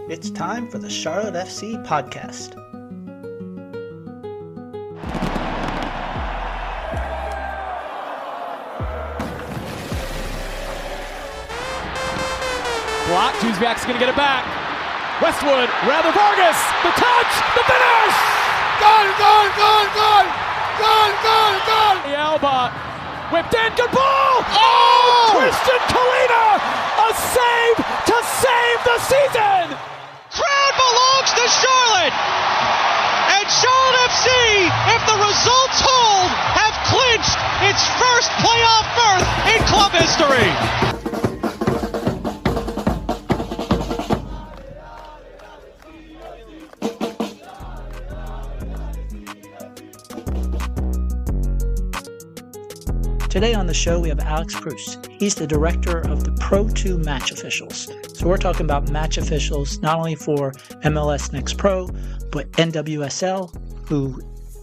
It's time for the Charlotte FC podcast. Blocked, Duzbak's gonna get it back. Westwood, rather Vargas, the touch, the finish! Gol! The Alba, whipped in, good ball! Oh! Christian Kalina, a save to save the season! Crowd belongs to Charlotte! And Charlotte FC, if the results hold, have clinched its first playoff berth in club history! Today on the show, we have Alex Prus. He's the director of the PRO2 match officials. So we're talking about match officials not only for MLS Next Pro, but NWSL, who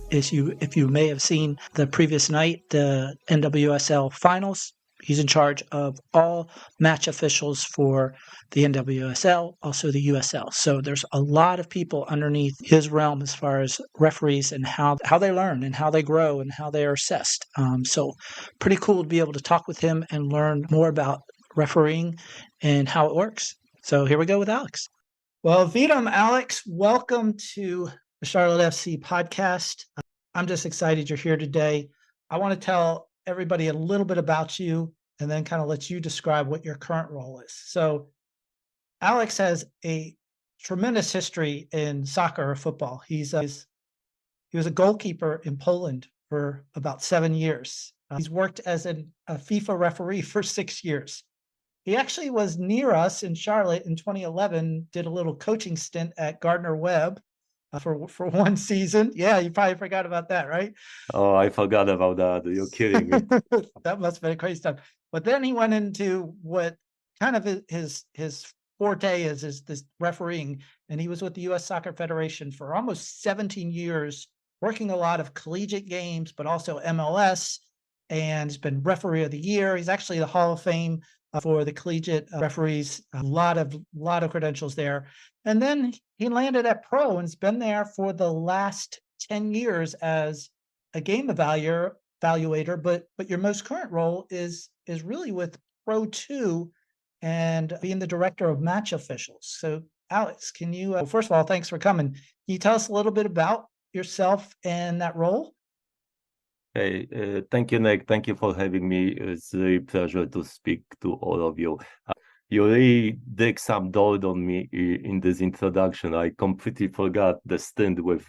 is, if you may have seen the previous night, the NWSL finals. He's in charge of all match officials for the NWSL, also the USL. So there's a lot of people underneath his realm as far as referees and how they learn and how they grow and how they are assessed. So pretty cool to be able to talk with him and learn more about refereeing and how it works. So here we go with Alex. Well, Vitam, Alex, welcome to the Charlotte FC podcast. I'm just excited you're here today. I want to tell everybody a little bit about you and then kind of let you describe what your current role is. So Alex has a tremendous history in soccer or football. He was a goalkeeper in Poland for about 7 years. He's worked as a FIFA referee for 6 years. He actually was near us in Charlotte in 2011, did a little coaching stint at Gardner Webb for one season. Yeah, you probably forgot about that, right? Oh, I forgot about that. You're kidding me. That must have been a crazy time. But then he went into what kind of his forte is this refereeing, and he was with the U.S. Soccer Federation for almost 17 years, working a lot of collegiate games, but also MLS, and has been referee of the year. He's actually the Hall of Fame for the collegiate referees. A lot of credentials there. And then he landed at Pro and has been there for the last 10 years as a game evaluator. But your most current role is really with Pro2 and being the director of match officials. So Alex, can you, first of all, thanks for coming. Can you tell us a little bit about yourself and that role? Hey, thank you, Nick. Thank you for having me. It's a pleasure to speak to all of you. You really dig some dirt on me in this introduction. I completely forgot the stint with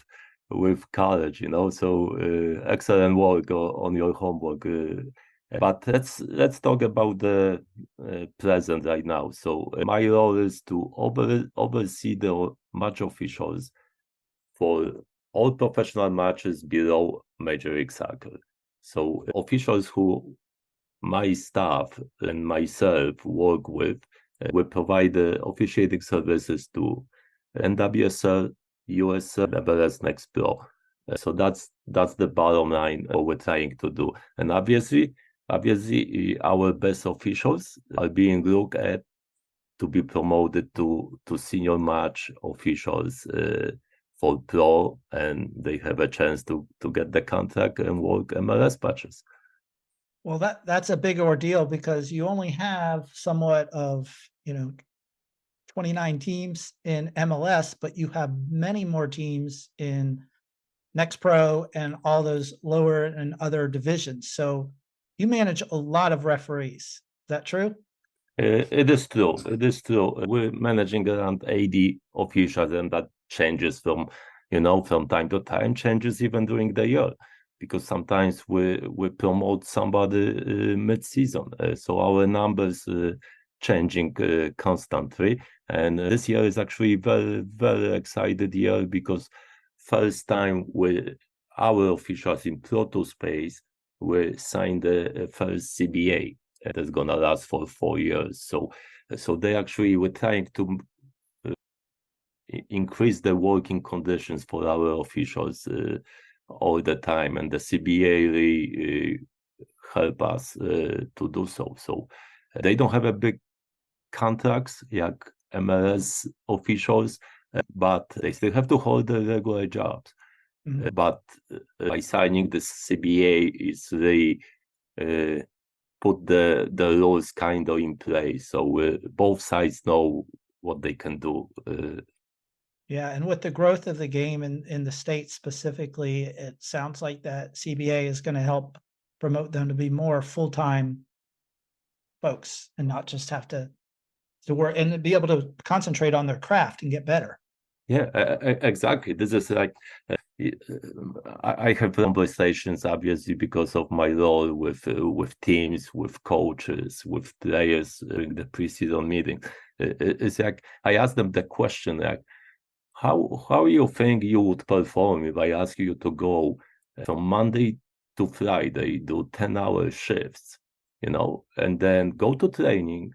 college, So excellent work on your homework. But let's talk about the present right now. So my role is to oversee the match officials for all professional matches below Major League Soccer. So officials who my staff and myself work with, we provide the officiating services to NWSL, USL, MLS Next Pro. So that's the bottom line what we're trying to do. And obviously, our best officials are being looked at to be promoted to senior match officials for Pro, and they have a chance to get the contract and work MLS matches. Well, that's a big ordeal because you only have somewhat of 29 teams in MLS, but you have many more teams in Next Pro and all those lower and other divisions. So you manage a lot of referees. Is that true? It is true. We're managing around 80 officials, and that changes from time to time, changes even during the year, because sometimes we promote somebody mid-season. So our numbers changing constantly. And this year is actually very, very excited year because first time our officials in Pro2 space, we signed the first CBA that's gonna last for 4 years. So they actually were trying to increase the working conditions for our officials all the time, and the CBA really help us to do so. So they don't have a big contracts like MLS officials, but they still have to hold their regular jobs. But by signing the CBA, it's really put the rules kind of in place, so both sides know what they can do. Yeah, and with the growth of the game in the States specifically, it sounds like that CBA is going to help promote them to be more full-time folks and not just have to work and be able to concentrate on their craft and get better. Yeah, exactly. This is like I have conversations, obviously, because of my role with teams, with coaches, with players during the preseason meeting. It's like I ask them the question, like, how you think you would perform if I ask you to go from Monday to Friday, do 10-hour shifts, and then go to training,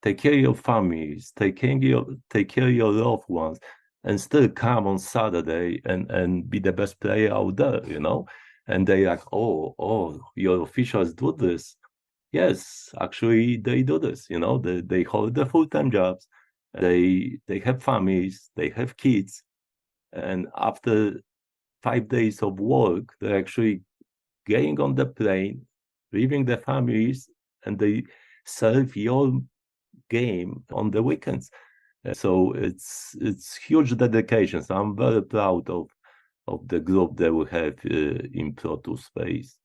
take care of your families, take care of your loved ones, and still come on Saturday and be the best player out there, And they like, oh, your officials do this. Yes, actually they do this, they hold the full-time jobs, they have families, they have kids, and after 5 days of work, they're actually getting on the plane, leaving the families, and they serve your game on the weekends. So it's huge dedication. So I'm very proud of the group that we have in Pro2 space.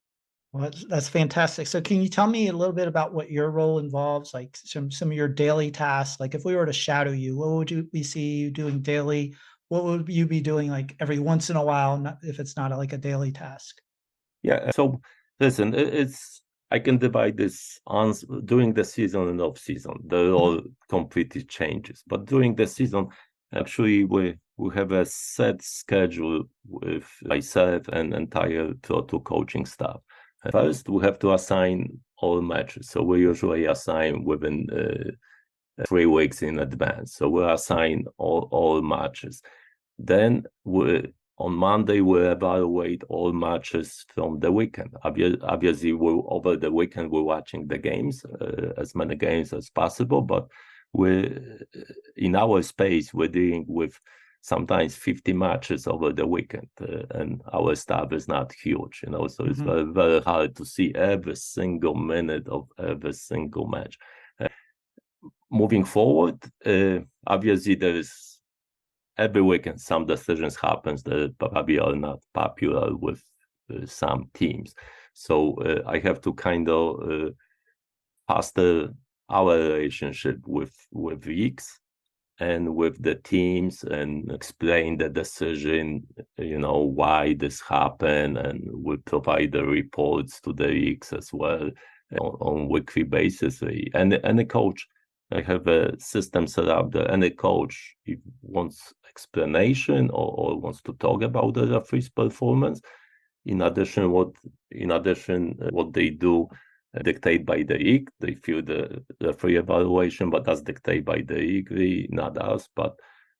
Well, that's fantastic. So can you tell me a little bit about what your role involves, like some of your daily tasks? Like if we were to shadow you, what would we see you doing daily? What would you be doing like every once in a while, if it's not like a daily task? Yeah. So listen, I can divide this on during the season and off season. They're all completely changes. But during the season, actually, we have a set schedule with myself and entire Pro2 coaching staff. First, we have to assign all matches. So we usually assign within 3 weeks in advance. So we assign all matches. Then on Monday, we evaluate all matches from the weekend. Obviously, over the weekend, we're watching the games, as many games as possible. But in our space, we're dealing with sometimes 50 matches over the weekend, and our staff is not huge, so it's very, very hard to see every single minute of every single match. Moving forward, obviously, there is every weekend some decisions happens that probably are not popular with some teams. So I have to kind of foster our relationship with leagues and with the teams and explain the decision, why this happened, and we provide the reports to the leagues as well on weekly basis. And a coach, I have a system set up that any coach, if wants explanation or wants to talk about the referee's performance, in addition what they do dictate by the league. They feel the referee evaluation, but that's dictated by the league, not us. But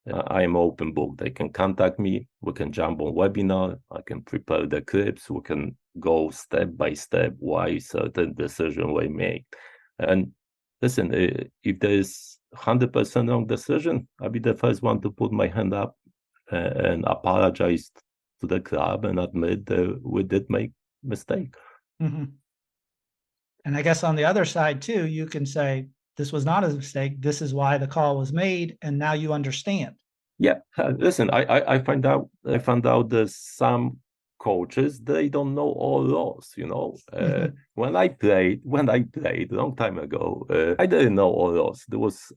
I am open book. They can contact me. We can jump on webinar. I can prepare the clips. We can go step by step why certain decision were made. And listen, if there is 100% wrong decision, I'll be the first one to put my hand up and apologize to the club and admit that we did make mistake. Mm-hmm. And I guess on the other side too, you can say, this was not a mistake. This is why the call was made. And now you understand. Yeah. Listen, I found out that some coaches, they don't know all laws, When I played a long time ago, I didn't know all laws. There was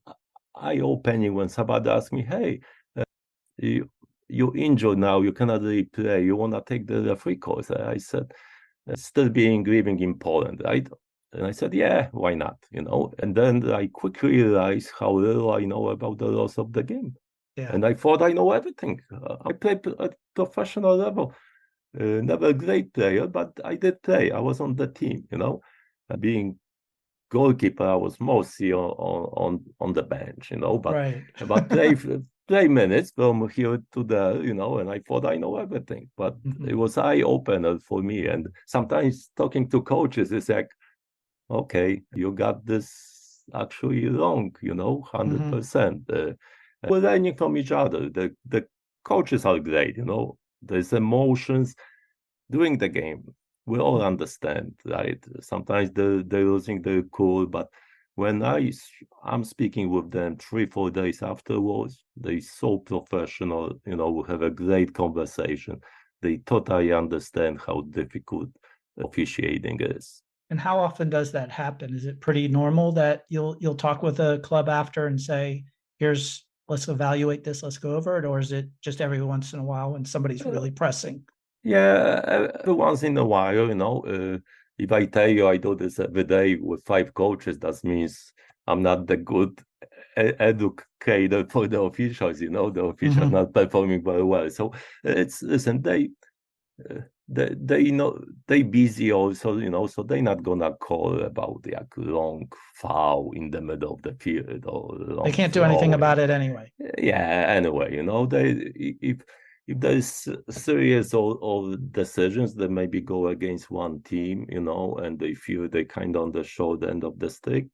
eye-opening when somebody asked me, hey, you're injured now, you cannot really play, you want to take the referee course? I said, still living in Poland, right? And I said, yeah, why not? And then I quickly realized how little I know about the laws of the game. Yeah. And I thought I know everything. I played at professional level. Never a great player, but I did play. I was on the team, Being goalkeeper, I was mostly on the bench, But right. but play minutes from here to there, and I thought I know everything. But it was eye-opener for me. And sometimes talking to coaches is like, okay, you got this actually wrong, 100%. We're learning from each other. The coaches are great, there's emotions during the game. We all understand, right? Sometimes they're losing their cool, but when I'm speaking with them 3-4 days afterwards, they're so professional, we have a great conversation. They totally understand how difficult officiating is. And how often does that happen? Is it pretty normal that you'll talk with a club after and say, let's evaluate this, let's go over it, or is it just every once in a while when somebody's really pressing? Yeah, every once in a while, if I tell you I do this every day with 5 coaches, that means I'm not the good educator for the officials, the officials not performing very well. So listen, they busy also, so they're not gonna call about the wrong foul in the middle of the field or They can't do anything about it anyway. Yeah, anyway, if there's serious or decisions that maybe go against one team, and they feel they kind of on the short end of the stick,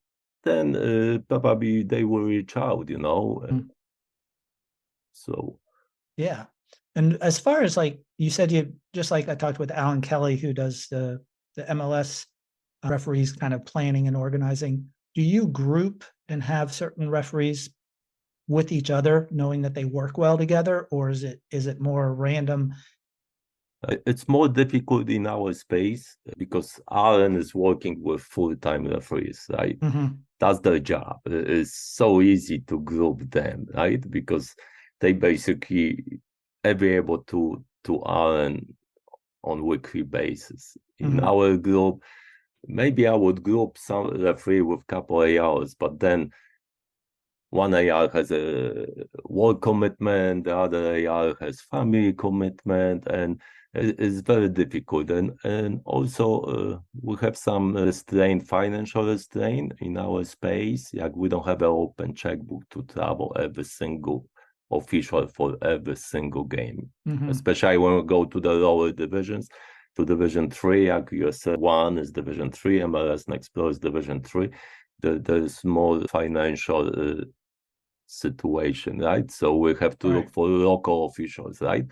then probably they will reach out, So yeah. And as far as like you said, just like I talked with Alan Kelly, who does the MLS referees kind of planning and organizing. Do you group and have certain referees with each other, knowing that they work well together, or is it more random? It's more difficult in our space because Alan is working with full-time referees, right? That's their job. It's so easy to group them, right? Because they basically are able to Alan on weekly basis. In our group, maybe I would group some referee with couple of hours, but then one AR has a work commitment, the other AR has family commitment, and it's very difficult. And also we have some financial restraint in our space. Like we don't have an open checkbook to travel every single official for every single game, especially when we go to the lower divisions. To Division 3, like USL 1 is Division 3, MLS Next Pro is Division 3. There's more financial situation, right? So we have to look for local officials, right?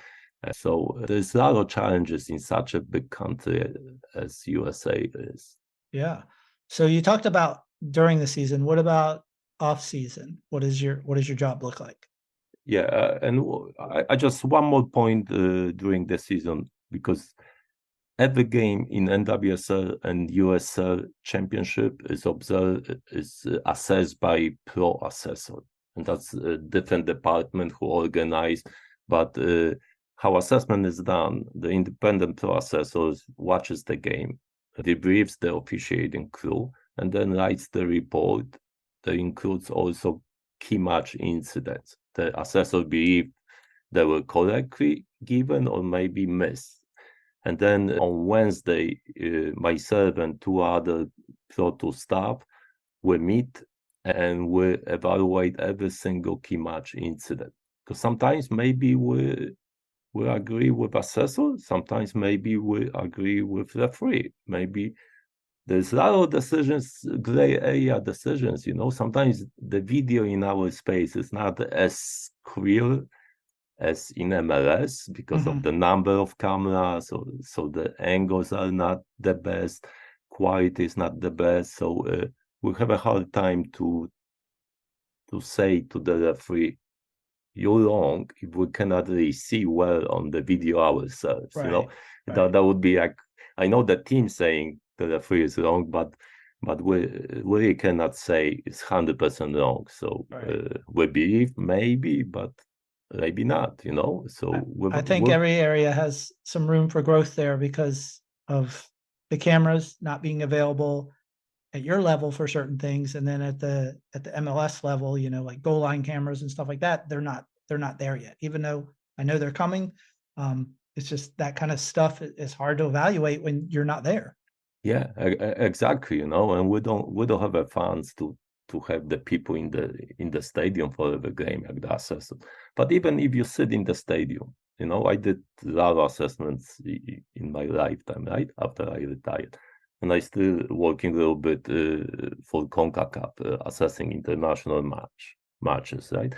So there's a lot of challenges in such a big country as USA is. Yeah. So you talked about during the season. What about off season? What does your job look like? Yeah, and I just one more point during the season, because every game in NWSL and USL championship is assessed by pro assessor, and that's a different department who organize. But how assessment is done, the independent pro assessor watches the game, debriefs the officiating crew, and then writes the report that includes also key match incidents. The assessor believe they were correctly given or maybe missed. And then on Wednesday, myself and 2 other PRO2 staff will meet and we evaluate every single key match incident. Because sometimes maybe we agree with assessor, sometimes maybe we agree with referee. Maybe there's a lot of decisions, gray area decisions, Sometimes the video in our space is not as clear as in MLS because of the number of cameras, so the angles are not the best, quality is not the best. So we have a hard time to say to the referee, you're wrong, if we cannot really see well on the video ourselves. That would be like, I know the team saying the referee is wrong, but we really cannot say it's 100% wrong. So we believe maybe, but maybe not, So I think every area has some room for growth there because of the cameras not being available at your level for certain things, and then at the MLS level, like goal line cameras and stuff like that, they're not there yet. Even though I know they're coming, it's just that kind of stuff is hard to evaluate when you're not there. Yeah, exactly. And we don't have a funds to have the people in the stadium for the game like the assessor. But even if you sit in the stadium, I did a lot of assessments in my lifetime, right? After I retired. and I still working a little bit for CONCACAF, assessing international matches, right?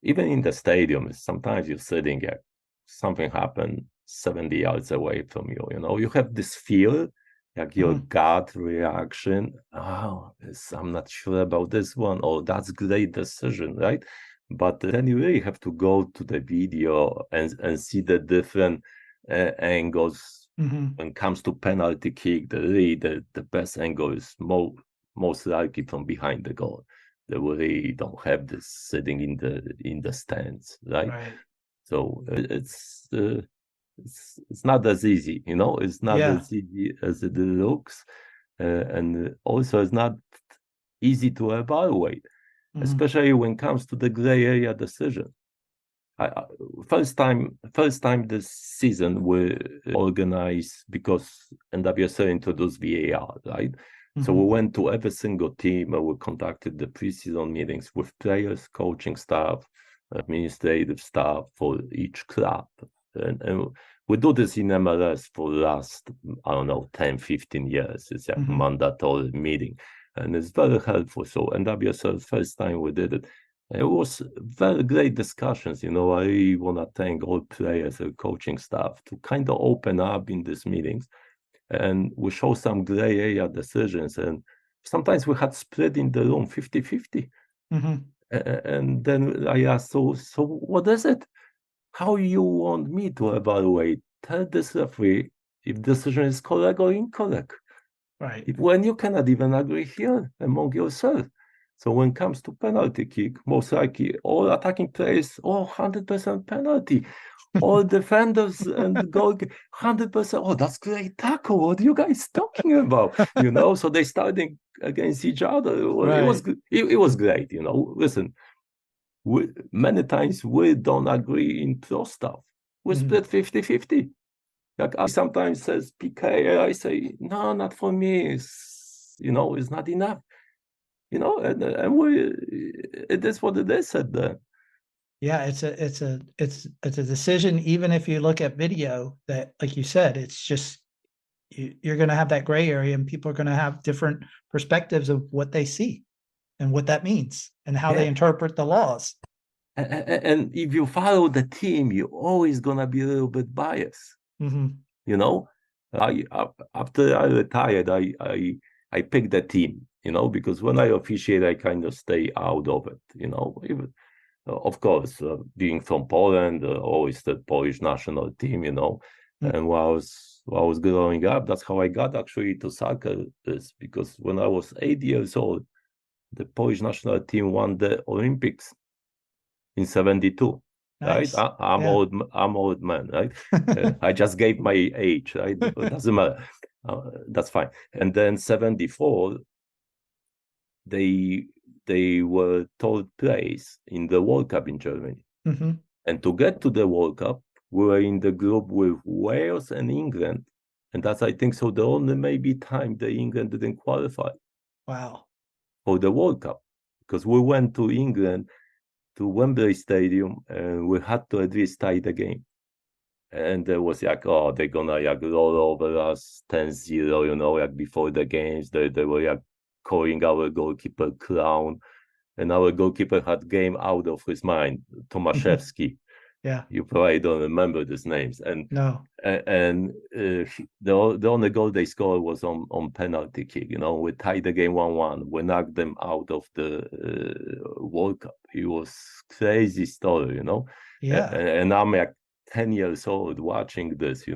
Even in the stadium, sometimes you're sitting here, something happened 70 yards away from you. You have this feel, like your gut reaction. Oh, I'm not sure about this one. Oh, that's great decision, right? But then you really have to go to the video and see the different angles. When it comes to penalty kick, the best angle is most likely from behind the goal. They really don't have this sitting in the stands, right? So it's not as easy, It's not as easy as it looks, and also it's not easy to evaluate, especially when it comes to the gray area decision. First time this season we organized because NWSL introduced VAR, right? So we went to every single team and we conducted the preseason meetings with players, coaching staff, administrative staff for each club. And we do this in MLS for the last, 10, 15 years. It's a mandatory meeting. And it's very helpful. So NWSL, first time we did it, it was very great discussions. I really want to thank all players and coaching staff to kind of open up in these meetings. And we show some gray area decisions. And sometimes we had split in the room 50-50. And then I asked, so what is it? How you want me to evaluate? Tell this referee if decision is correct or incorrect. Right. When you cannot even agree here among yourself. So when it comes to penalty kick, most likely all attacking players, 100% penalty. All defenders and goal, 100%. Oh, that's great tackle. What are you guys talking about? So they starting against each other. Well, it was great. Listen, many times we don't agree in pro stuff. We split 50-50. Like I sometimes says PK, I say no, not for me. It's not enough. And it is what it is at the. Yeah, it's a decision. Even if you look at video, that, like you said, it's just you're going to have that gray area, and people are going to have different perspectives of what they see and what that means and how they interpret the laws. And if you follow the team, you're always going to be a little bit biased. After I retired, I picked the team, because when I officiate, I kind of stay out of it, Even, of course, being from Poland, always the Polish national team, And while I was growing up, that's how I got actually to soccer, is because when I was 8 years old, the Polish national team won the Olympics in 1972. Nice. Right? I'm old man, right? I just gave my age, right? It doesn't matter. That's fine. And then 1974, they were third place in the World Cup in Germany. And to get to the World Cup, we were in the group with Wales and England. And that's, I think, so the only maybe time the England didn't qualify. Wow. For the World Cup. Because we went to England, to Wembley Stadium, and we had to at least tie the game. And there was they're gonna roll over us 10-0, before the games. They were calling our goalkeeper clown, and our goalkeeper had game out of his mind, Tomaszewski. Yeah. You probably don't remember these names. And no. And the only goal they scored was on penalty kick. We tied the game 1-1. We knocked them out of the World Cup. It was crazy story, Yeah. And I'm 10 years old watching this,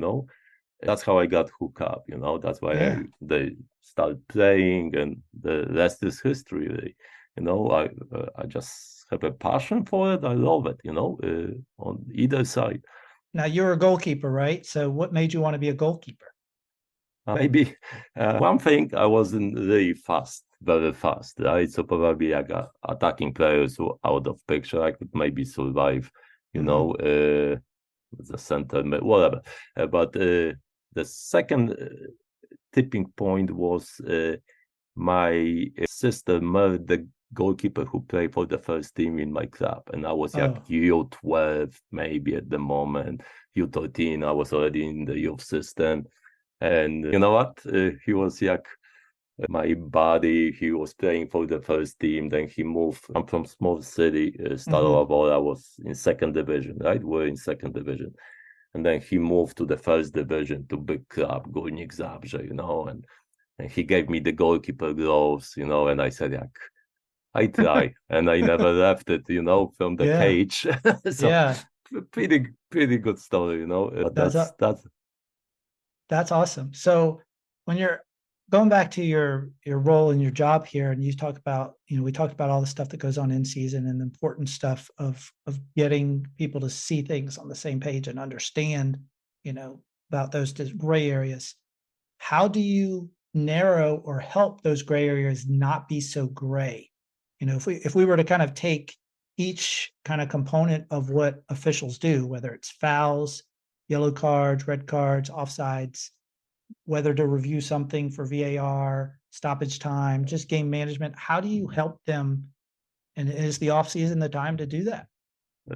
That's how I got hooked up, That's why they started playing, and the rest is history, really. I just have a passion for it. I love it, on either side. Now, you're a goalkeeper, right? So what made you want to be a goalkeeper? Maybe one thing, I wasn't really fast, very fast, right? So probably attacking players who out of picture, I could maybe survive, the center, whatever. But the second tipping point was my sister married the goalkeeper who played for the first team in my club, and I was U12 maybe at the moment, U13. I was already in the youth system, And you know what? He was like my buddy. He was playing for the first team. Then he moved. I'm from small city, Starowola. I was in second division, right? We're in second division. And then he moved to the first division, to big club, Górnik Zabrze, and he gave me the goalkeeper gloves, and I said, like, I try, and I never left it, from the Yeah. cage. So Yeah. pretty good story, That's awesome. So when you're going back to your role and your job here, and you talk about, we talked about all the stuff that goes on in season and the important stuff of getting people to see things on the same page and understand, about those gray areas. How do you narrow or help those gray areas not be so gray? If we were to kind of take each kind of component of what officials do, whether it's fouls, yellow cards, red cards, offsides, whether to review something for VAR, stoppage time, just game management, how do you help them? And is the off season the time to do that?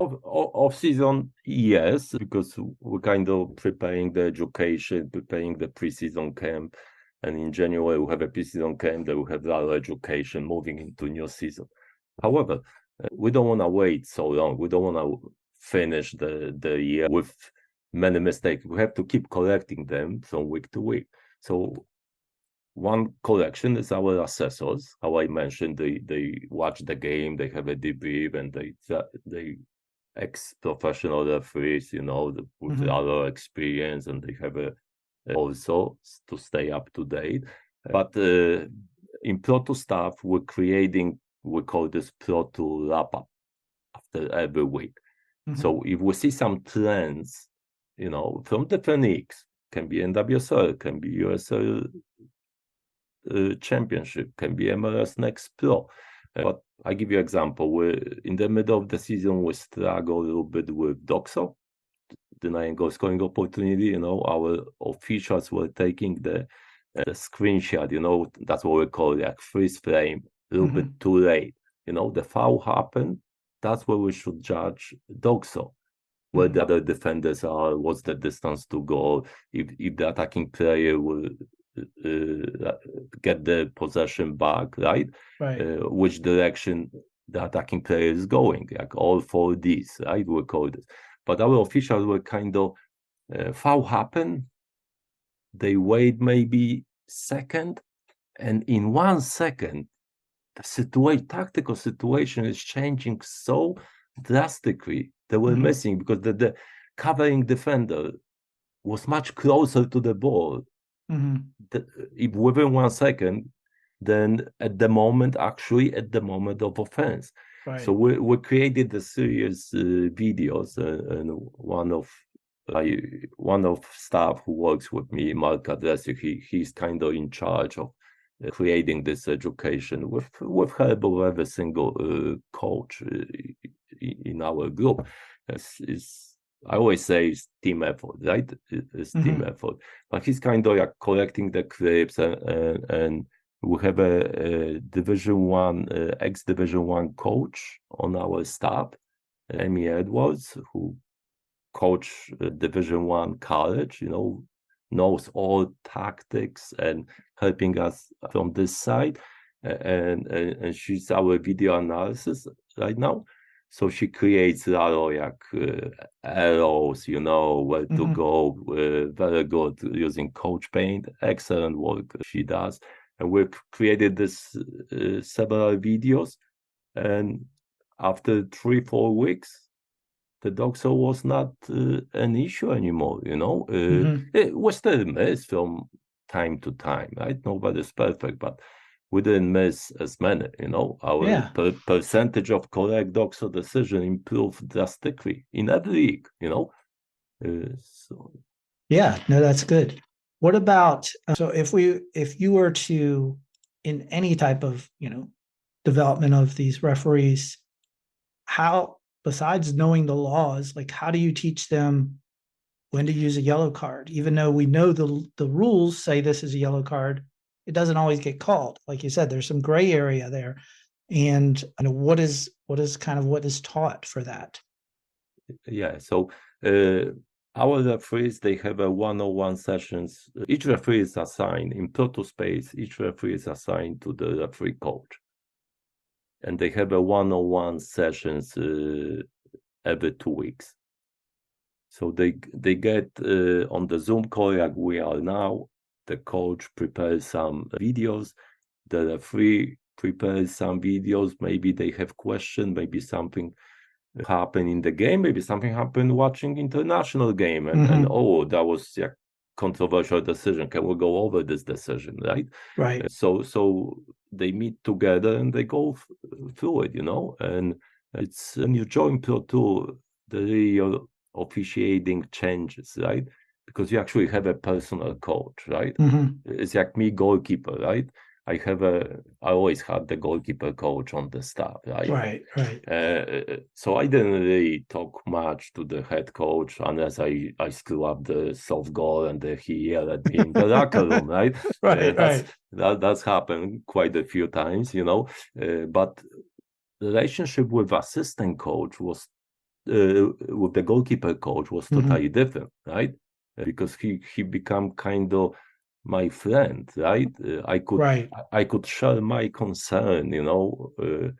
Off season, yes, because we're kind of preparing the education, preparing the preseason camp. And in January, we have a preseason camp, then we have our education moving into new season. However, we don't want to wait so long. We don't want to finish the year with many mistakes. We have to keep correcting them from week to week. So one correction is our assessors. How I mentioned, they watch the game, they have a debrief, and they ex-professional referees, with our experience, and they have also to stay up to date. But in Pro2 staff, we're creating, we call this Pro2 wrap-up after every week. So if we see some trends, from different leagues, can be NWSL, can be USL Championship, can be MLS Next Pro. But I give you an example. We're in the middle of the season, we struggle a little bit with DOXO, denying goal scoring opportunity. Our officials were taking the screenshot, that's what we call like freeze frame, a little bit too late. The foul happened. That's where we should judge DOXO, where the other defenders are, what's the distance to goal, if the attacking player will get the possession back, right? Which direction the attacking player is going, like all 4Ds, right? We call this. But our officials were kind of, foul happen, they wait maybe second, and in 1 second, the tactical situation is changing so drastically. They were missing because the covering defender was much closer to the ball. If within 1 second, then at the moment of offense. So we created a series videos, and one of staff who works with me, Mark Adresi, he's kind of in charge of creating this education with help of every single coach in our group. I always say it's team effort, right? It's team effort. But he's kind of like collecting the clips, and we have a Division 1, ex-Division 1 coach on our staff, Amy Edwards, who coach Division 1 college, knows all tactics and helping us from this side. And she's our video analysis right now. So she creates a lot of arrows, where to go. Very good using Coach Paint. Excellent work she does. And we've created this several videos. And after 3-4 weeks, the DOXO was not an issue anymore, It was still missed from time to time, right? Nobody's perfect, but we didn't miss as many, Our percentage of correct DOXO decision improved drastically in every league, So. Yeah, no, that's good. What about, so if you were to, in any type of, development of these referees, how, besides knowing the laws, like how do you teach them when to use a yellow card? Even though we know the rules say this is a yellow card, it doesn't always get called. Like you said, there's some gray area there. And what is taught for that? Yeah. So our referees, they have a one-on-one sessions. Each referee is assigned in Pro2 space. Each referee is assigned to the referee coach, and they have a one-on-one sessions every 2 weeks. So they get on the Zoom call like we are now. The coach prepares some videos. The referee prepares some videos. Maybe they have questions. Maybe something happened in the game. Maybe something happened watching international game. And oh, that was a controversial decision. Can we go over this decision, right? Right. So they meet together and they go through it, And it's when you join Pro2, your officiating changes, right? Because you actually have a personal coach, right? It's like me, goalkeeper, right? I always had the goalkeeper coach on the staff, right? Right. So I didn't really talk much to the head coach unless I screw up the soft goal and he yelled at me in the locker room, right? That's happened quite a few times, But relationship with assistant coach was with the goalkeeper coach was totally different, right? Because he become kind of my friend, right? I could share my concern, and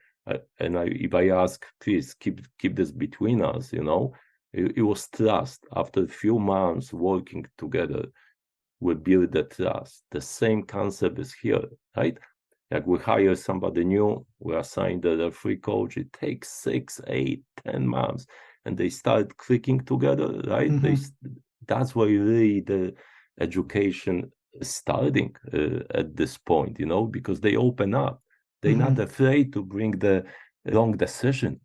if I ask, please keep this between us, it was trust. After a few months working together, we build the trust. The same concept is here, right? Like we hire somebody new, we assign the referee coach. It takes 6, 8, 10 months, and they start clicking together, right? That's why really the education is starting at this point, because they open up. They're not afraid to bring the wrong decision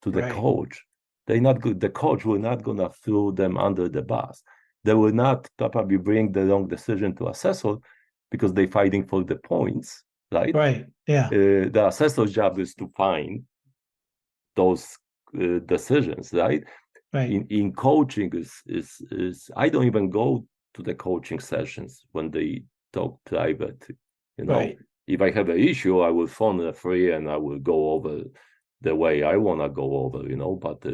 to the coach. The coach will not gonna throw them under the bus. They will not probably bring the wrong decision to assessor because they're fighting for the points. Right. Yeah. The assessor's job is to find those decisions, right? In coaching is I don't even go to the coaching sessions when they talk private. If I have an issue, I will phone the referee and I will go over the way I want to go over. But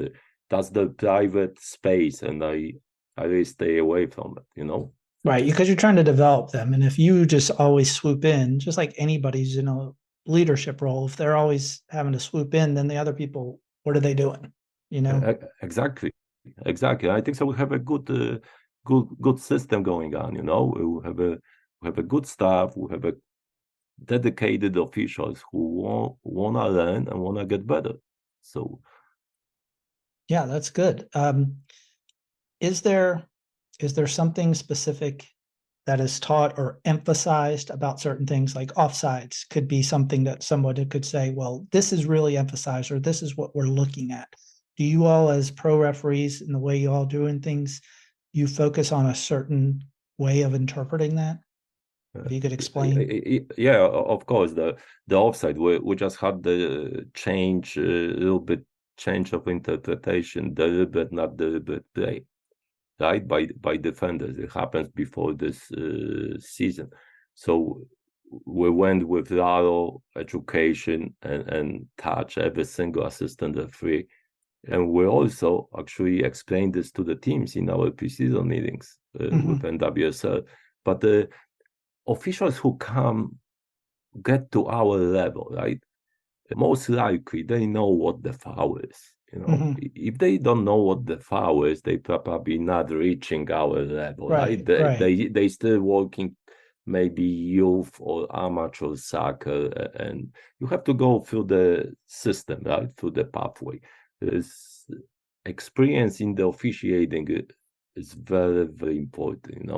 that's the private space, and I really stay away from it. Right, because you're trying to develop them. And if you just always swoop in, just like anybody's in a leadership role, if they're always having to swoop in, then the other people, what are they doing? Exactly. I think so. We have a good system going on. We have a good staff. We have a dedicated officials who want to learn and want to get better. So, yeah, that's good. Is there something specific that is taught or emphasized about certain things, like offsides could be something that somebody could say, well, this is really emphasized, or this is what we're looking at. Do you all, as pro referees, in the way you all doing things, you focus on a certain way of interpreting that? If you could explain. Yeah, of course. The offside, we just had the change, a little bit change of interpretation, deliberate, not deliberate play, right? By defenders. It happens before this season. So we went with thorough education and touch every single assistant referee. And we also actually explained this to the teams in our preseason meetings with NWSL. But the officials who get to our level, right? Most likely they know what the foul is. If they don't know what the foul is, they probably not reaching our level, right? They still working maybe youth or amateur soccer, and you have to go through the system, right? Through the pathway. This experience in the officiating is very, very important,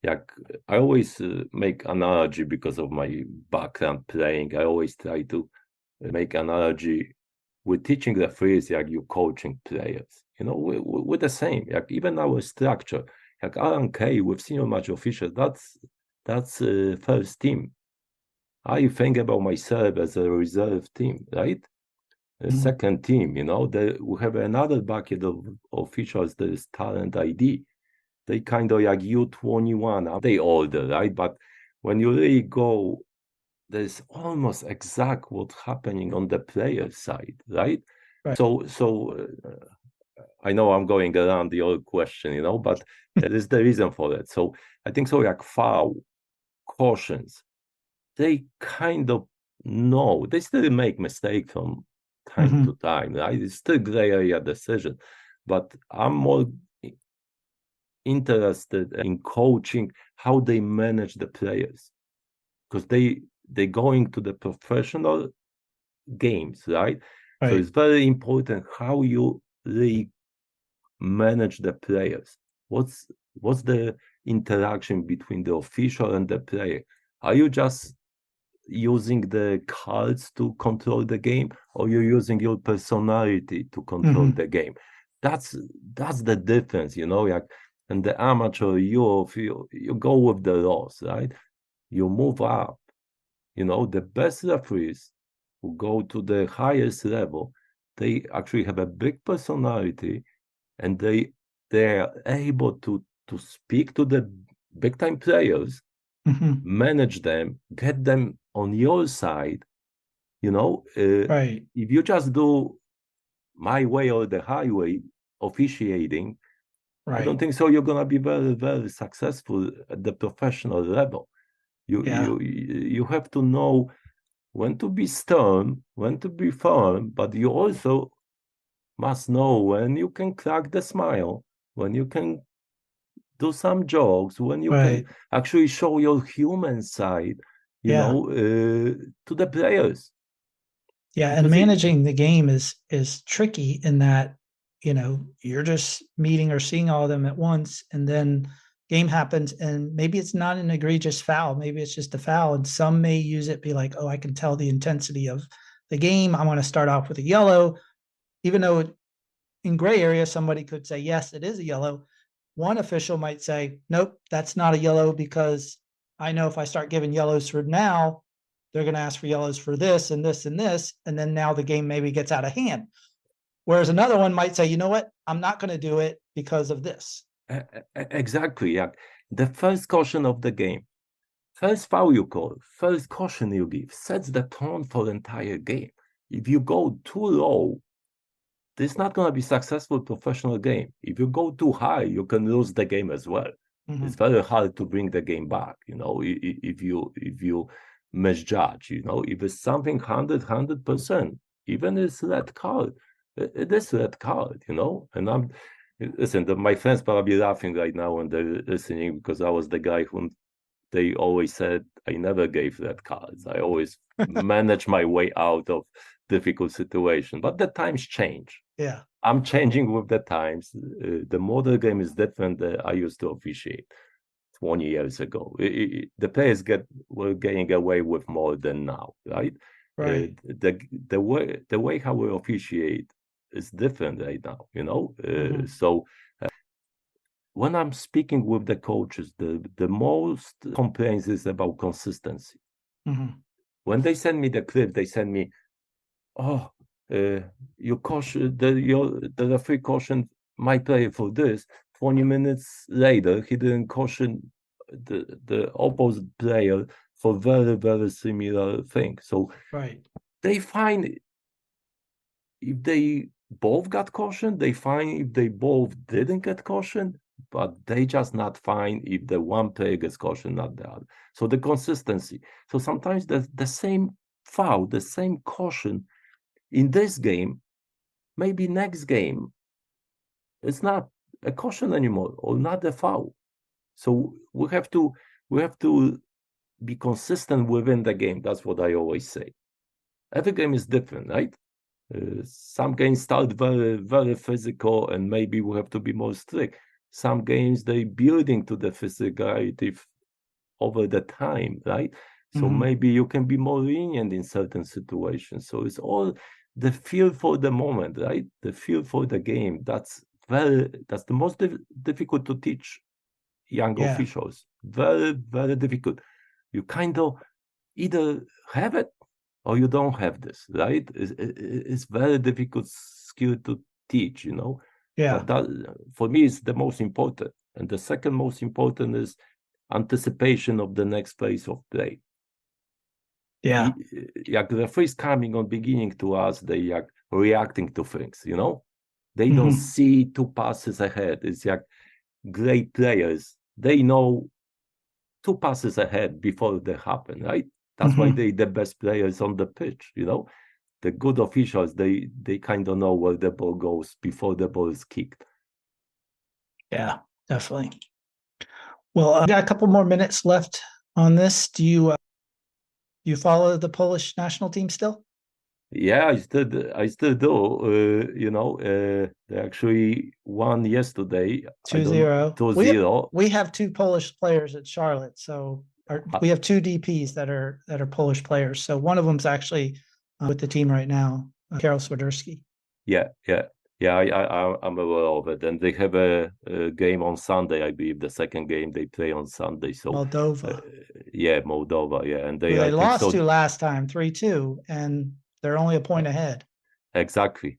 Like I always make analogy because of my background playing. I always try to make analogy with teaching referees, like you coaching players. We're the same. Like even our structure, like RNK with senior match officials, that's first team. I think about myself as a reserve team, right? Second team, we have another bucket of officials. There is talent ID. They kind of like U21. They older, right? But when you really go, there's almost exact what's happening on the player side, right? So I know I'm going around the old question, you know, but that is the reason for it. So I think so, like foul, cautions, they kind of know. They still make mistakes from time to time, right? It's still gray area decision. But I'm more interested in coaching how they manage the players, because they going to the professional games, right? So it's very important how you really manage the players. What's the interaction between the official and the player? Are you just using the cards to control the game, or you're using your personality to control the game? That's the difference, you know. Like, and the amateur, you go with the laws, right? You move up. You know, the best referees who go to the highest level, they actually have a big personality, and they are able to speak to the big time players, manage them, get them on your side. You know, if you just do my way or the highway officiating, I don't think so you're gonna be very, very successful at the professional level. You have to know when to be stern, when to be firm, but you also must know when you can crack the smile, when you can do some jokes, when you can actually show your human side, you know, to the players. Yeah, and managing the game is tricky in that, you know, you're just meeting or seeing all of them at once, and then game happens, and maybe it's not an egregious foul, maybe it's just a foul, and some may use it, be like, oh, I can tell the intensity of the game, I want to start off with a yellow, even though in gray area somebody could say, yes, it is a yellow. One official might say, nope, that's not a yellow, because I know if I start giving yellows for now, they're going to ask for yellows for this and this and this, and then now the game maybe gets out of hand. Whereas another one might say, you know what, I'm not going to do it because of this. Exactly. Yeah. The first caution of the game, first foul you call, first caution you give, sets the tone for the entire game. If you go too low, this is not going to be successful professional game. If you go too high, you can lose the game as well. It's very hard to bring the game back, you know, if you misjudge, you know. If it's something 100%, even it's red card, it is red card, you know. And my friends probably laughing right now when they're listening, because I was the guy who they always said I never gave red cards. I always manage my way out of difficult situation. But the times change. Yeah, I'm changing with the times. The modern game is different than I used to officiate 20 years ago. The players were getting away with more than now, right? The way how we officiate is different right now, you know. So when I'm speaking with the coaches, the most complaints is about consistency. When they send me the clip, they send me, oh, you caution the referee cautioned my player for this. 20 minutes later, he didn't caution the opposite player for very, very similar thing. So they find if they both got cautioned, they find if they both didn't get cautioned, but they just not fine if the one player gets cautioned, not the other. So the consistency. So sometimes the same foul, the same caution in this game, maybe next game, it's not a caution anymore or not a foul. So we have to be consistent within the game. That's what I always say. Every game is different, right? Some games start very, very physical, and maybe we have to be more strict. Some games they building to the physicality over the time, right? So maybe you can be more lenient in certain situations. So it's all the feel for the moment, right? The feel for the game. That's the most difficult to teach young officials. Very, very difficult. You kind of either have it or you don't have this, right? It's very difficult skill to teach, you know. But that, for me, is the most important. And the second most important is anticipation of the next phase of play. Like the referees coming on beginning to us, they are reacting to things, you know. They don't see 2 passes ahead. It's like great players. They know 2 passes ahead before they happen, right? That's why they the best players on the pitch, The good officials, they kind of know where the ball goes before the ball is kicked. Yeah, definitely. Well, I've got a couple more minutes left on this. Do you follow the Polish national team still? Yeah, I still do. They actually won yesterday. 2-0. 2-0. We have 2 Polish players at Charlotte, so we have 2 DPs that are Polish players. So one of them's actually with the team right now, Karol Swiderski. Yeah. I'm aware of it, and they have a game on Sunday. I believe the second game they play on Sunday. So Moldova. Moldova. Yeah, and they lost to last time 3-2, and they're only a point ahead. Exactly.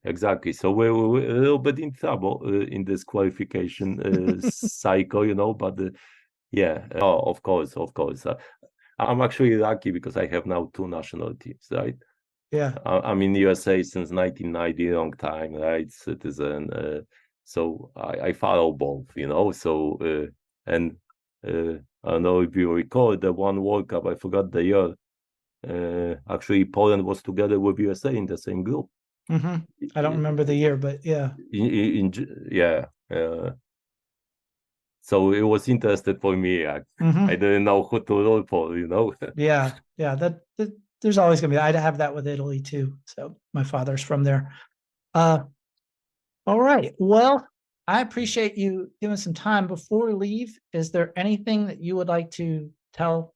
So we're a little bit in trouble in this qualification cycle, But of course. I'm actually lucky because I have now 2 national teams, right? Yeah. I'm in USA since 1990, long time, right? Citizen. So I follow both, So and I don't know if you recall the one World Cup. I forgot the year. Actually, Poland was together with USA in the same group. I don't remember the year, but yeah. So it was interesting for me. I didn't know who to root for, Yeah. That there's always gonna be. I'd have that with Italy too. So my father's from there. All right. Well, I appreciate you giving some time. Before we leave, is there anything that you would like to tell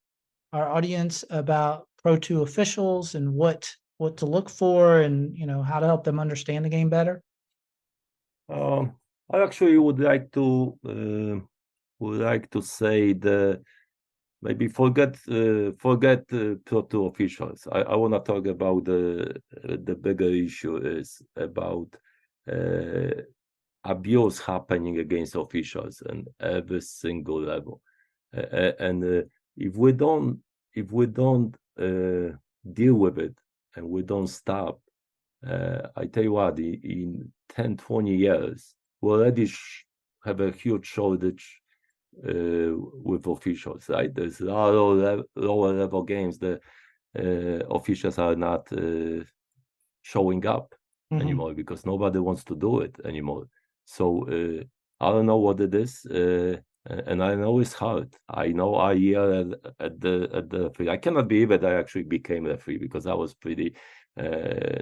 our audience about Pro2 officials and what to look for, and how to help them understand the game better? I actually would like to say maybe forget Pro2 officials. I want to talk about the bigger issue is about abuse happening against officials and every single level. And if we don't deal with it and we don't stop, I tell you what, in 10, 20 years, we already have a huge shortage with officials, right? There's a lot of lower level games. The officials are not showing up anymore because nobody wants to do it anymore. So I don't know what it is, and I know it's hard. I know I yell at the referee. I cannot believe that I actually became a referee because I was pretty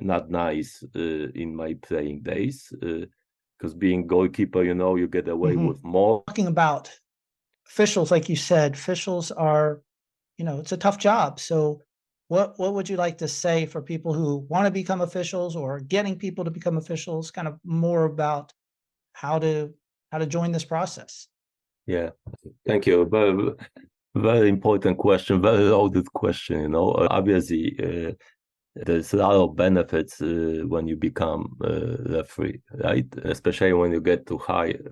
not nice in my playing days. Because being goalkeeper, you get away with more. Talking about officials, like you said, officials are, it's a tough job. So what would you like to say for people who want to become officials or getting people to become officials, kind of more about how to join this process? Yeah, thank you. Very, very important question, very loaded question, Obviously, there's a lot of benefits when you become referee, right? Especially when you get to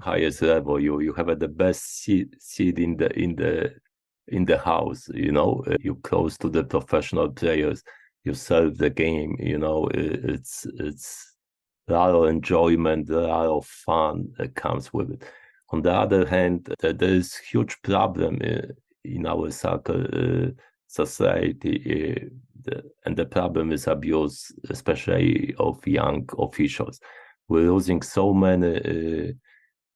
highest level, you have the best seat in the house. You're close to the professional players. You serve the game. It's a lot of enjoyment, a lot of fun that comes with it. On the other hand, there is huge problem in our soccer society. And the problem is abuse, especially of young officials. We're losing so many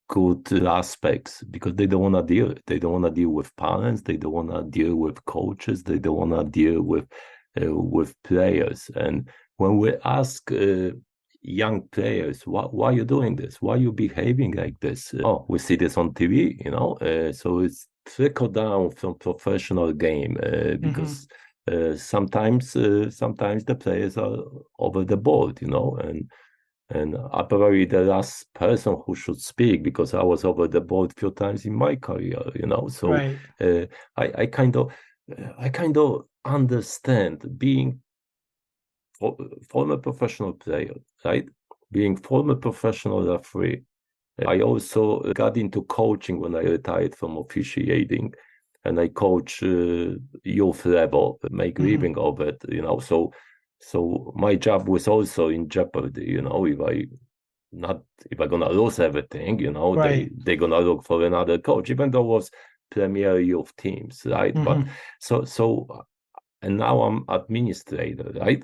good aspects because they don't want to deal. They don't want to deal with parents. They don't want to deal with coaches. They don't want to deal with players. And when we ask young players, why are you doing this? Why are you behaving like this? We see this on TV. So it's trickle down from professional game because. Sometimes the players are over the board, and I'm probably the last person who should speak because I was over the board a few times in my career, So right. I kind of understand being former professional player, right? Being former professional referee. I also got into coaching when I retired from officiating. And I coach youth level, make living of it, So my job was also in jeopardy, if not even gonna lose everything, Right. they're gonna look for another coach, even though it was Premier youth teams, right? But and now I'm administrator, right?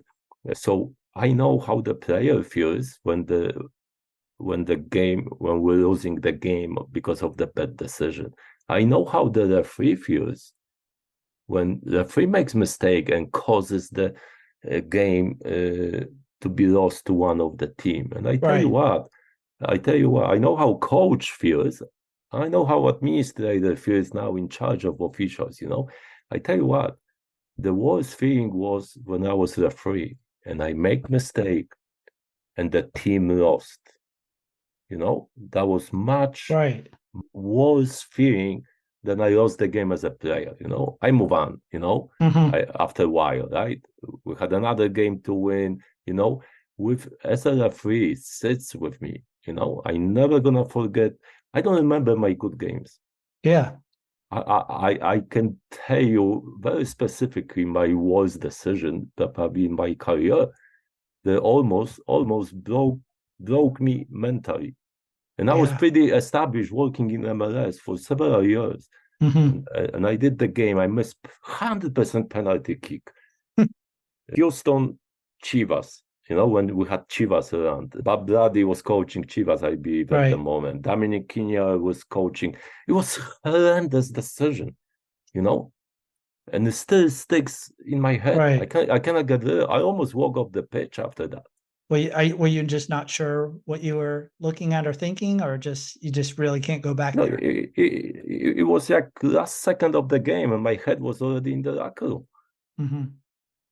So I know how the player feels when we're losing the game because of the bad decision. I know how the referee feels when the referee makes mistake and causes the game to be lost to one of the team. And I tell you what, I know how coach feels. I know how administrator feels now in charge of officials, I tell you what, the worst feeling was when I was referee and I make mistake and the team lost. That was much worse feeling than I lost the game as a player. I move on, after a while, right? We had another game to win, as a referee, it sits with me, I'm never gonna forget. I don't remember my good games. Yeah. I can tell you very specifically my worst decision probably in my career that almost broke me mentally. And I was pretty established working in MLS for several years. And I did the game. I missed 100% penalty kick. Houston Chivas, when we had Chivas around. Bob Brady was coaching Chivas, I believe, at the moment. Dominic Quinones was coaching. It was a horrendous decision, and it still sticks in my head. I cannot get rid of it. I almost walk off the pitch after that. Were you just not sure what you were looking at or thinking, or you just really can't go back there? It was like last second of the game, and my head was already in the locker room.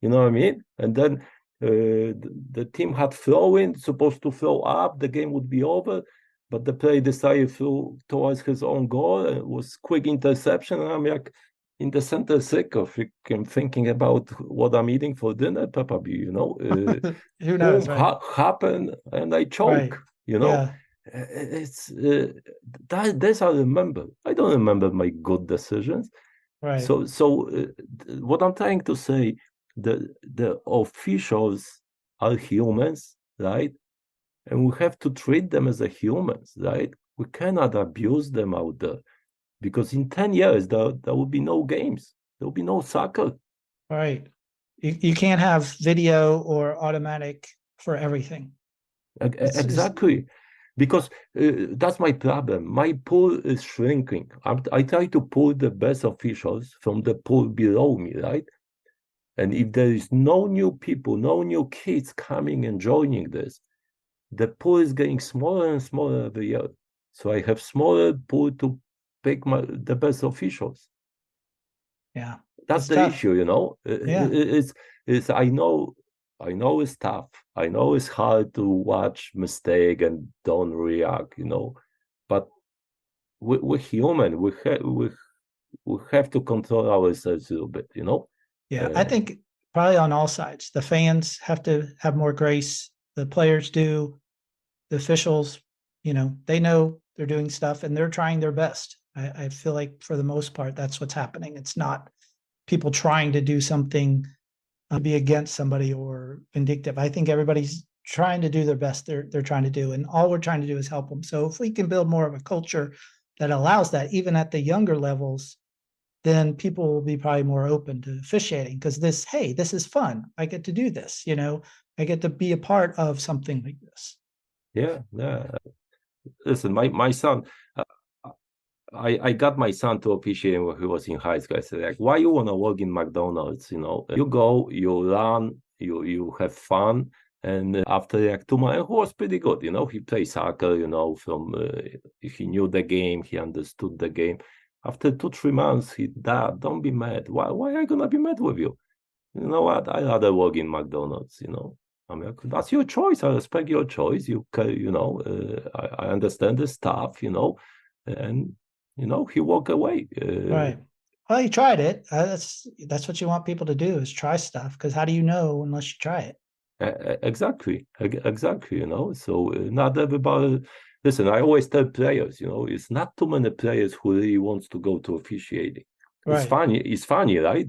You know what I mean? And then the team had supposed to throw up, the game would be over, but the player decided to throw towards his own goal. It was quick interception, and I'm like in the center circle, I'm thinking about what I'm eating for dinner, probably, Who knows, happened, and I choke, It's this I remember. I don't remember my good decisions. So what I'm trying to say, the officials are humans, right? And we have to treat them as humans, right? We cannot abuse them out there, because in 10 years there will be no games, there will be no soccer. Right. You can't have video or automatic for everything. Exactly. Because that's my problem. My pool is shrinking. I try to pull the best officials from the pool below me, right? And if there is no new people, no new kids coming and joining this, the pool is getting smaller and smaller every year. So I have smaller pool to pick the best officials. Yeah, that's the issue. It's I know it's tough. I know it's hard to watch mistake and don't react. But we're human. We have to control ourselves a little bit. Yeah, I think probably on all sides. The fans have to have more grace. The players do. The officials, they know they're doing stuff and they're trying their best. I feel like for the most part, that's what's happening. It's not people trying to do something be against somebody or vindictive. I think everybody's trying to do their best. They're trying to do, and all we're trying to do is help them. So if we can build more of a culture that allows that, even at the younger levels, then people will be probably more open to officiating, because this is fun. I get to do this, I get to be a part of something like this. Yeah. Listen, my son, I got my son to officiate when he was in high school. I said, like, why you want to work in McDonald's? You go, you run, you have fun. And after like 2 months, he was pretty good. He played soccer, he knew the game, he understood the game. After 2-3 months, Dad, don't be mad. Why are I going to be mad with you? You know what? I'd rather work in McDonald's, I mean, that's your choice. I respect your choice. I understand the stuff, and he walked away. Right. Well, he tried it. That's what you want people to do, is try stuff, because how do you know unless you try it? Exactly. So not everybody. Listen, I always tell players, it's not too many players who really wants to go to officiating. Right. It's funny, right?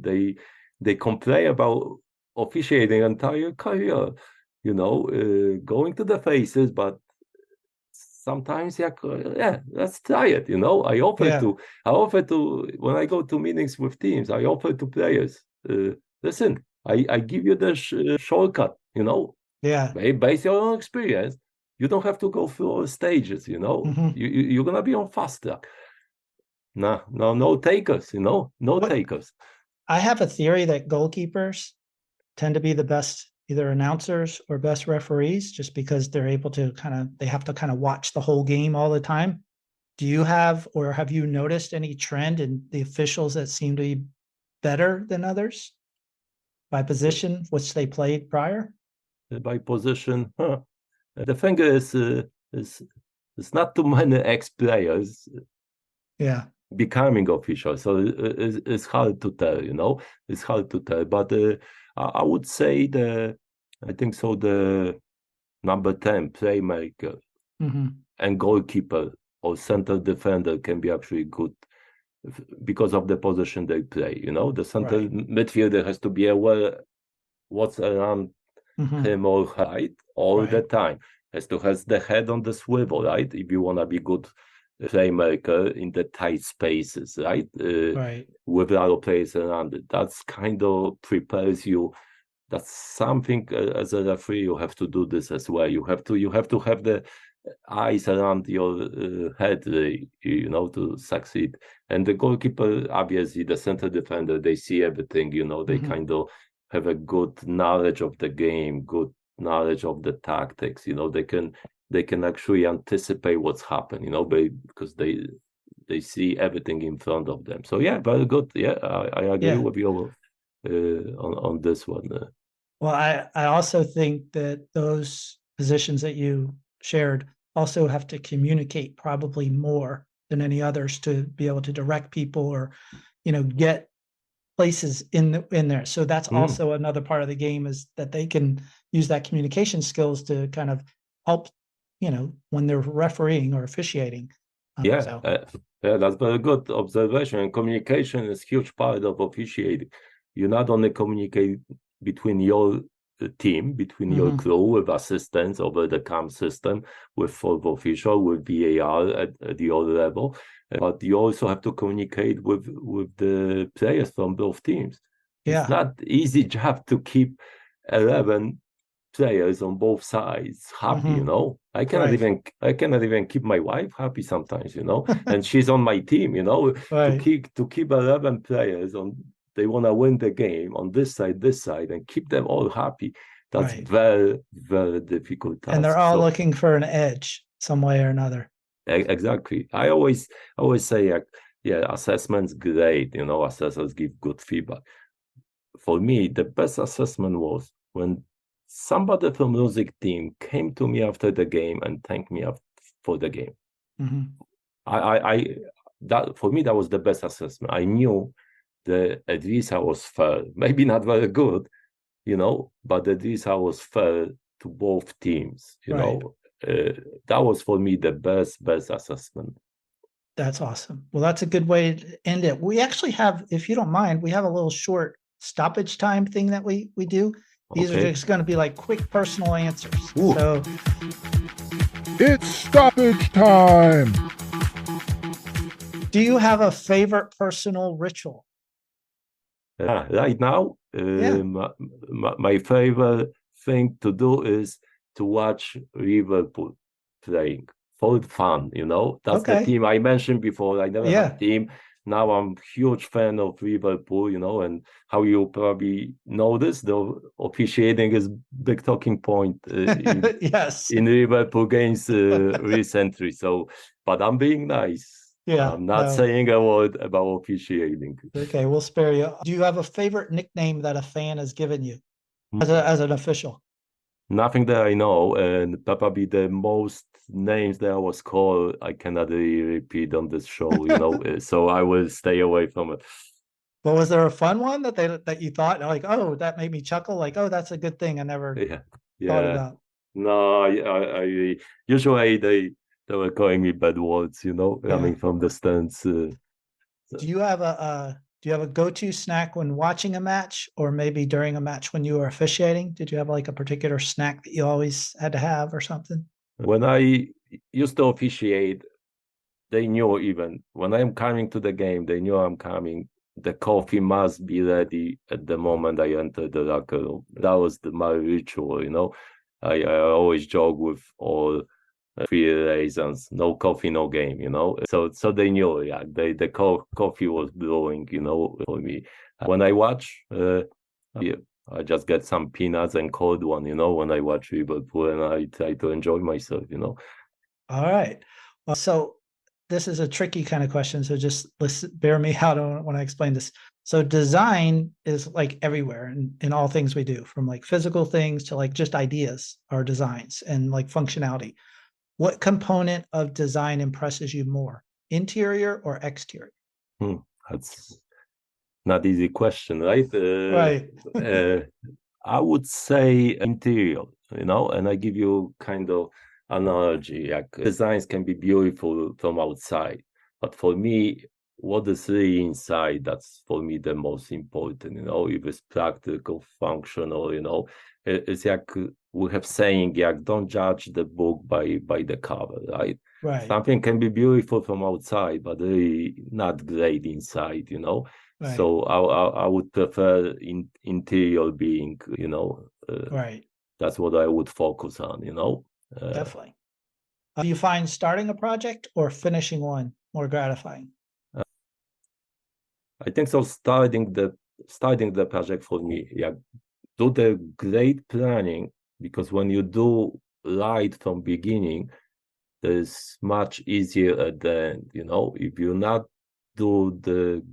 They complain about officiating entire career, going to the faces, but sometimes, yeah, let's try it. I offer to when I go to meetings with teams, I offer to players, listen, I give you the shortcut. Yeah. Based on your own experience, you don't have to go through all stages. You're gonna be on fast track. No takers. No takers. I have a theory that goalkeepers tend to be the best either announcers or best referees, just because they're able to they have to watch the whole game all the time. Do you have you noticed any trend in the officials that seem to be better than others by position, which they played prior? By position, the thing is not too many ex-players becoming officials, so it's hard to tell. It's hard to tell, but I would say I think so, the number 10 playmaker and goalkeeper or center defender can be actually good because of the position they play. The center midfielder has to be aware what's around him or her all the time. Has to have the head on the swivel, right? If you want to be good playmaker in the tight spaces, right? With other players around it. That's kind of prepares you. That's something as a referee you have to do this as well. You have to have the eyes around your head, to succeed. And the goalkeeper, obviously, the center defender, they see everything. They kind of have a good knowledge of the game, good knowledge of the tactics. They can actually anticipate what's happening. Because they see everything in front of them. So yeah, very good. Yeah, I agree with you on this one. Well, I also think that those positions that you shared also have to communicate probably more than any others to be able to direct people or, get places in there. So that's also another part of the game, is that they can use that communication skills to kind of help, when they're refereeing or officiating. Yeah, that's very good observation. And communication is a huge part of officiating. You not only communicate between your team, between your crew, with assistants over the CAM system, with fourth official, with VAR at the other level, but you also have to communicate with the players from both teams. Yeah. It's not easy job to keep 11 players on both sides happy. I cannot even keep my wife happy sometimes, and she's on my team, to keep 11 players on. They want to win the game on this side, and keep them all happy. That's very, very difficult task. And they're all looking for an edge some way or another. Exactly. I always say, assessment's great. Assessors give good feedback. For me, the best assessment was when somebody from music team came to me after the game and thanked me for the game. That for me, that was the best assessment. I knew at least I was fair. Maybe not very good, but at least I was fair to both teams. That was for me the best assessment. That's awesome. Well, that's a good way to end it. We actually have, if you don't mind, we have a little short stoppage time thing that we do. These are just going to be like quick personal answers. Ooh. So it's stoppage time. Do you have a favorite personal ritual? Right now, my favorite thing to do is to watch Liverpool playing for fun. That's the team I mentioned before. I never had a team. Now I'm a huge fan of Liverpool, and how you probably noticed, the officiating is big talking point in Liverpool games recently. So, but I'm being nice. Yeah, I'm not saying a word about officiating. Okay, we'll spare you. Do you have a favorite nickname that a fan has given you as an official? Nothing that I know, and probably the most names that I was called, I cannot really repeat on this show, so I will stay away from it. But was there a fun one that you thought like, oh, that made me chuckle? Like, oh, that's a good thing I never thought about. No, I usually they were calling me bad words, coming from the stands. Do you have a go-to snack when watching a match, or maybe during a match when you were officiating? Did you have like a particular snack that you always had to have or something? When I used to officiate, they knew even when I'm coming to the game, they knew I'm coming. The coffee must be ready at the moment I enter the locker room. That was my ritual, you know. I always joke with all 3 reasons: no coffee, no game, you know. So they knew, yeah, the coffee was brewing, you know, for me. When I watch, I just get some peanuts and cold one, you know, when I watch Liverpool, and I try to enjoy myself, you know. All right. Well, so this is a tricky kind of question, so just bear me out when I explain this. So design is like everywhere in all things we do, from like physical things to like just ideas or designs and like functionality. What component of design impresses you more, interior or exterior? That's not easy question, right? Right. I would say interior, you know, and I give you kind of analogy. Like designs can be beautiful from outside, but for me, what is really inside, that's for me the most important, you know, if it's practical, functional, you know. It's like we have saying, like, don't judge the book by the cover, right? Right. Something can be beautiful from outside, but really not great inside, you know. Right. So I would prefer interior being, you know, right. That's what I would focus on, you know. Definitely. Do you find starting a project or finishing one more gratifying? I think so. Starting the project for me, yeah, do the great planning, because when you do right from beginning, it's much easier at the end, you know. If you not do the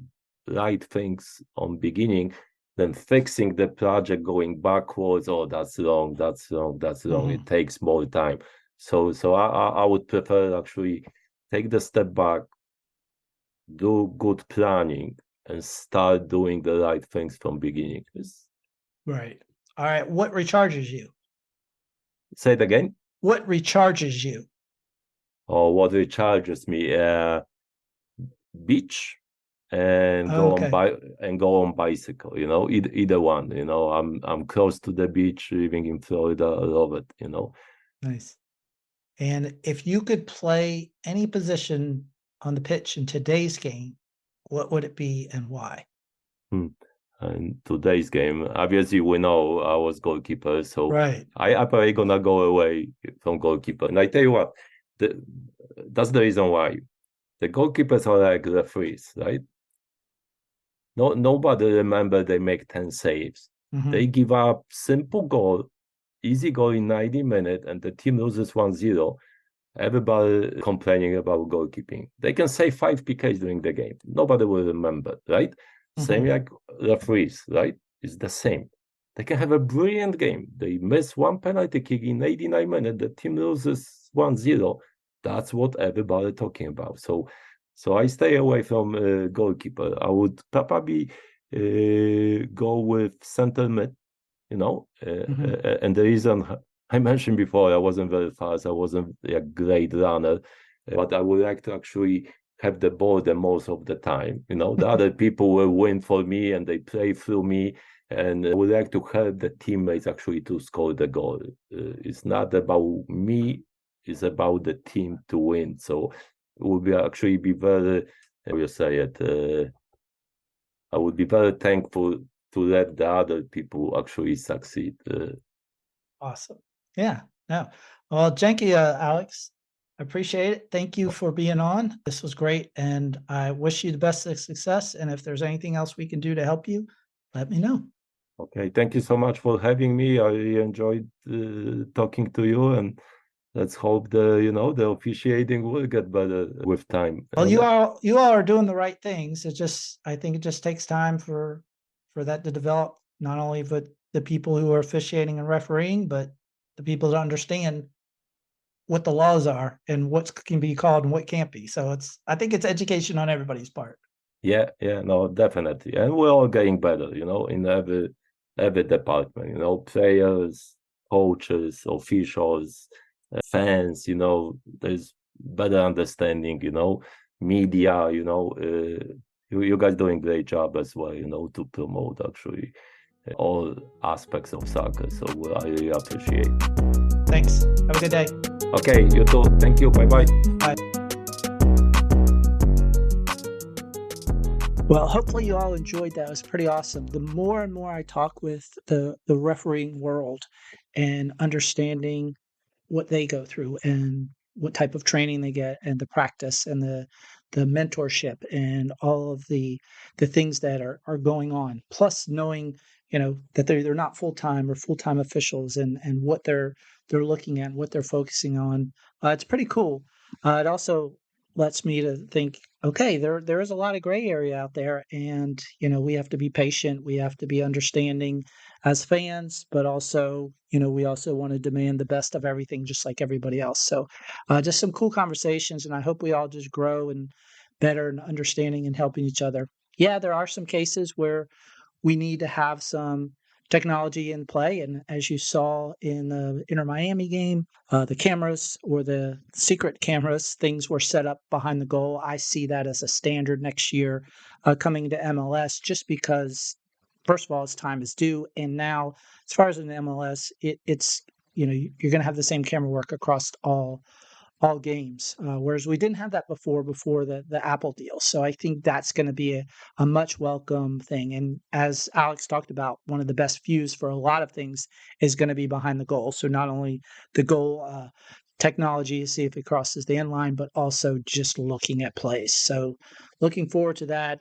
right things on beginning, then fixing the project going backwards, oh, that's wrong, it takes more time. So I would prefer actually take the step back, do good planning, and start doing the right things from beginning. Right. All right. What recharges you? Say it again. What recharges you? Or what recharges me? Beach and go on bicycle, you know. Either one, you know. I'm close to the beach, living in Florida. I love it, you know. Nice. And if you could play any position on the pitch in today's game, what would it be and why? In today's game, obviously, we know I was goalkeeper, so right. I probably gonna go away from goalkeeper. And I tell you what, that's the reason why the goalkeepers are like referees, right? Nobody remember they make 10 saves. They give up simple goal, easy goal in 90 minutes, and the team loses 1-0. Everybody complaining about goalkeeping. They can save 5 PKs during the game. Nobody will remember, right? Same like referees, right? It's the same. They can have a brilliant game. They miss one penalty kick in 89 minutes. The team loses 1-0. That's what everybody talking about. So I stay away from goalkeeper. I would probably go with center mid, you know. And the reason I mentioned before, I wasn't very fast. I wasn't a great runner, but I would like to actually have the ball the most of the time. You know, the other people will win for me and they play through me. And I would like to help the teammates actually to score the goal. It's not about me. It's about the team to win. So it would actually be very, how you say it, I would be very thankful to let the other people actually succeed. Awesome. Yeah. No. Well, thank you, Alex. I appreciate it. Thank you for being on. This was great, and I wish you the best of success. And if there's anything else we can do to help you, let me know. Okay. Thank you so much for having me. I really enjoyed talking to you, and let's hope the officiating will get better with time. Well, you all are doing the right things. I think it just takes time for that to develop, not only with the people who are officiating and refereeing, but the people to understand what the laws are and what can be called and what can't be. So I think it's education on everybody's part. Yeah, no, definitely. And we're all getting better, you know, in every department, you know, players, coaches, officials, fans, you know, there's better understanding, you know, media, you know, you guys doing a great job as well, you know, to promote actually all aspects of soccer. So I really appreciate it. Thanks. Have a good day. Okay, you too. Thank you. Bye-bye. Bye. Well, hopefully you all enjoyed that. It was pretty awesome. The more and more I talk with the refereeing world and understanding what they go through and what type of training they get and the practice and the mentorship and all of the things that are going on, plus knowing, that they're not full-time or full-time officials and what they're looking at and what they're focusing on. It's pretty cool. It also lets me to think, okay, there is a lot of gray area out there, and we have to be patient, we have to be understanding as fans, but also we also want to demand the best of everything just like everybody else. So just some cool conversations, and I hope we all just grow and better and understanding and helping each other. Yeah, there are some cases where we need to have some technology in play. And as you saw in the Inter Miami game, the cameras or the secret cameras, things were set up behind the goal. I see that as a standard next year coming to MLS, just because, first of all, its time is due. And now, as far as in the MLS, it's you're going to have the same camera work across all games, whereas we didn't have that before the Apple deal. So I think that's going to be a much welcome thing. And as Alex talked about, one of the best views for a lot of things is going to be behind the goal. So not only the goal technology to see if it crosses the end line, but also just looking at plays. So looking forward to that.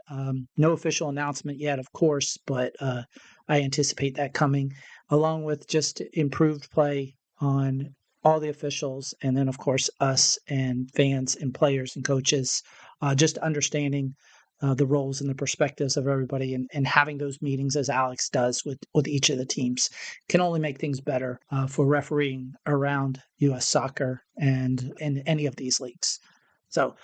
No official announcement yet, of course, but I anticipate that coming, along with just improved play on all the officials, and then, of course, us and fans and players and coaches, just understanding the roles and the perspectives of everybody, and having those meetings as Alex does with each of the teams can only make things better for refereeing around U.S. soccer and in any of these leagues. So,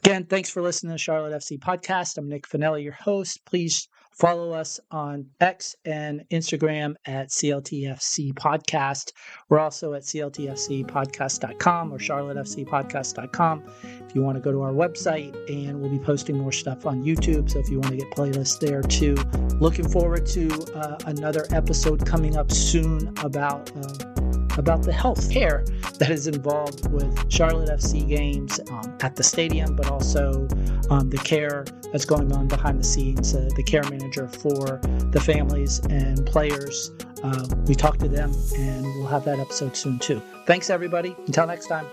again, thanks for listening to the Charlotte FC podcast. I'm Nick Finelli, your host. Please follow us on X and Instagram at CLTFC Podcast. We're also at CLTFCpodcast.com or CharlotteFCpodcast.com if you want to go to our website, and we'll be posting more stuff on YouTube. So if you want to get playlists there too. Looking forward to another episode coming up soon about the health care that is involved with Charlotte FC games at the stadium, but also the care that's going on behind the scenes, the care manager for the families and players. We talk to them, and we'll have that episode soon too. Thanks, everybody. Until next time.